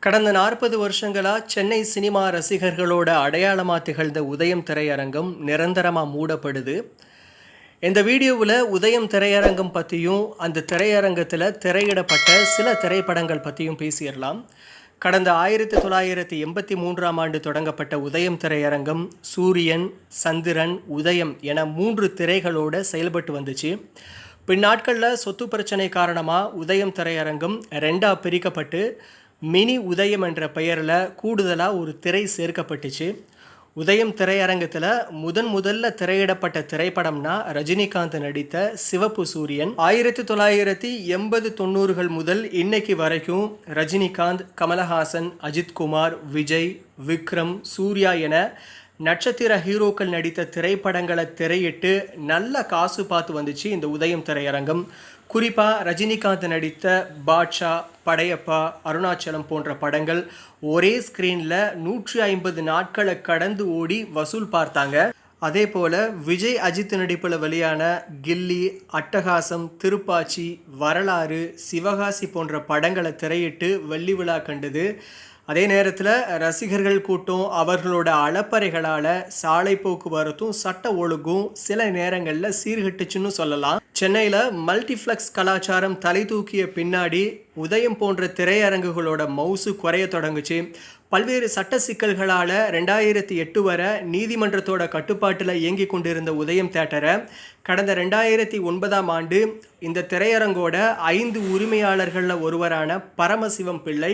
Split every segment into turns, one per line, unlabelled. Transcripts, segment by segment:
கடந்த 40 வருஷங்களா சென்னை சினிமா ரசிகர்களோட அடையாளமா திகழ்ந்த உதயம் திரையரங்கம் நிரந்தரமா மூடப்படுது. இந்த வீடியோவில் உதயம் திரையரங்கம் பற்றியும் அந்த திரையரங்கத்தில் திரையிடப்பட்ட சில திரைப்படங்கள் பற்றியும் பேசிடலாம். கடந்த 1983ஆம் ஆண்டு தொடங்கப்பட்ட உதயம் திரையரங்கம் சூரியன், சந்திரன், உதயம் என 3 திரைகளோடு செயல்பட்டு வந்துச்சு. பின்னாட்களில் சொத்து பிரச்சனை காரணமாக உதயம் திரையரங்கம் 2ஆக பிரிக்கப்பட்டு மினி உதயம் என்ற பெயரில் கூடுதலாக ஒரு திரை சேர்க்கப்பட்டுச்சு. உதயம் திரையரங்கத்தில் முதல்ல திரையிடப்பட்ட திரைப்படம்னா ரஜினிகாந்த் நடித்த சிவப்பு சூரியன். 1980-90கள் முதல் இன்னைக்கு வரைக்கும் ரஜினிகாந்த், கமலஹாசன், அஜித்குமார், விஜய், விக்ரம், சூர்யா என நட்சத்திர ஹீரோக்கள் நடித்த திரைப்படங்களை திரையிட்டு நல்ல காசு பார்த்து வந்துச்சு இந்த உதயம் திரையரங்கம். குறிப்பாக ரஜினிகாந்த் நடித்த பாட்ஷா, படையப்பா, அருணாச்சலம் போன்ற படங்கள் ஒரே ஸ்க்ரீனில் 150 நாட்களை கடந்து ஓடி வசூல் பார்த்தாங்க. அதே போல் விஜய், அஜித் நடிப்பில் வெளியான கில்லி, அட்டகாசம், திருப்பாச்சி, வரலாறு, சிவகாசி போன்ற படங்களை திரையிட்டு வெள்ளி விழா கண்டது. அதே நேரத்தில் ரசிகர்கள் கூட்டம் அவர்களோட அளப்பறைகளால் சாலை போக்குவரத்தும் சட்ட ஒழுங்கும் சில நேரங்களில் சீர்கட்டுச்சுன்னு சொல்லலாம். சென்னையில் மல்டிப்ளெக்ஸ் கலாச்சாரம் தலை தூக்கிய பின்னாடி உதயம் போன்ற திரையரங்குகளோட மவுசு குறைய தொடங்குச்சு. பல்வேறு சட்ட சிக்கல்களால் 2008 வரை நீதிமன்றத்தோட கட்டுப்பாட்டில் இயங்கி கொண்டிருந்த உதயம் தியேட்டரை கடந்த 2009ஆம் ஆண்டு இந்த திரையரங்கோட 5 உரிமையாளர்களில் ஒருவரான பரமசிவம் பிள்ளை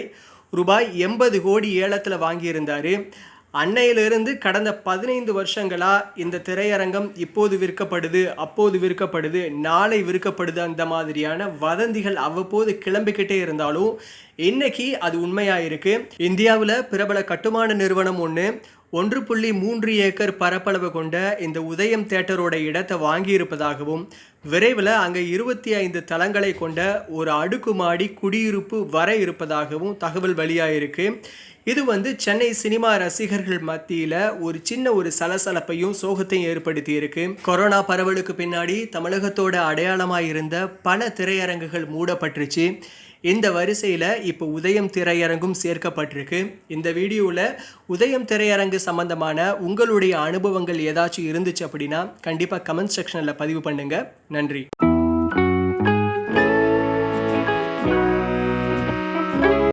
ரூபாய் 80 கோடி ஏலத்தில் வாங்கியிருந்தார். அன்னையிலிருந்து கடந்த 15 வருஷங்களாக இந்த திரையரங்கம் இப்போது விற்கப்படுது, அப்போது விற்கப்படுது, நாளை விற்கப்படுது, அந்த மாதிரியான வதந்திகள் அவ்வப்போது கிளம்பிக்கிட்டே இருந்தாலும் இன்னைக்கு அது உண்மையாக இருக்குது. இந்தியாவில் பிரபல கட்டுமான நிறுவனம் 1.3 ஏக்கர் பரப்பளவு கொண்ட இந்த உதயம் தியேட்டரோட இடத்தை வாங்கியிருப்பதாகவும் விரைவில் அங்கே 25 தளங்களை கொண்ட ஒரு அடுக்குமாடி குடியிருப்பு வர இருப்பதாகவும் தகவல் வெளியாயிருக்கு. இது சென்னை சினிமா ரசிகர்கள் மத்தியில் ஒரு சலசலப்பையும் சோகத்தையும் ஏற்படுத்தி இருக்கு. கொரோனா பரவலுக்கு பின்னாடி தமிழகத்தோட அடையாளமாக இருந்த பல திரையரங்குகள் மூடப்பட்டுருச்சு. இந்த வரிசையில் இப்போ உதயம் திரையரங்கும் சேர்க்கப்பட்டிருக்கு. இந்த வீடியோவில் உதயம் திரையரங்கு சம்பந்தமான உங்களுடைய அனுபவங்கள் ஏதாச்சும் இருந்துச்சு அப்படின்னா கண்டிப்பாக கமெண்ட் செக்ஷனில் பதிவு பண்ணுங்கள். நன்றி.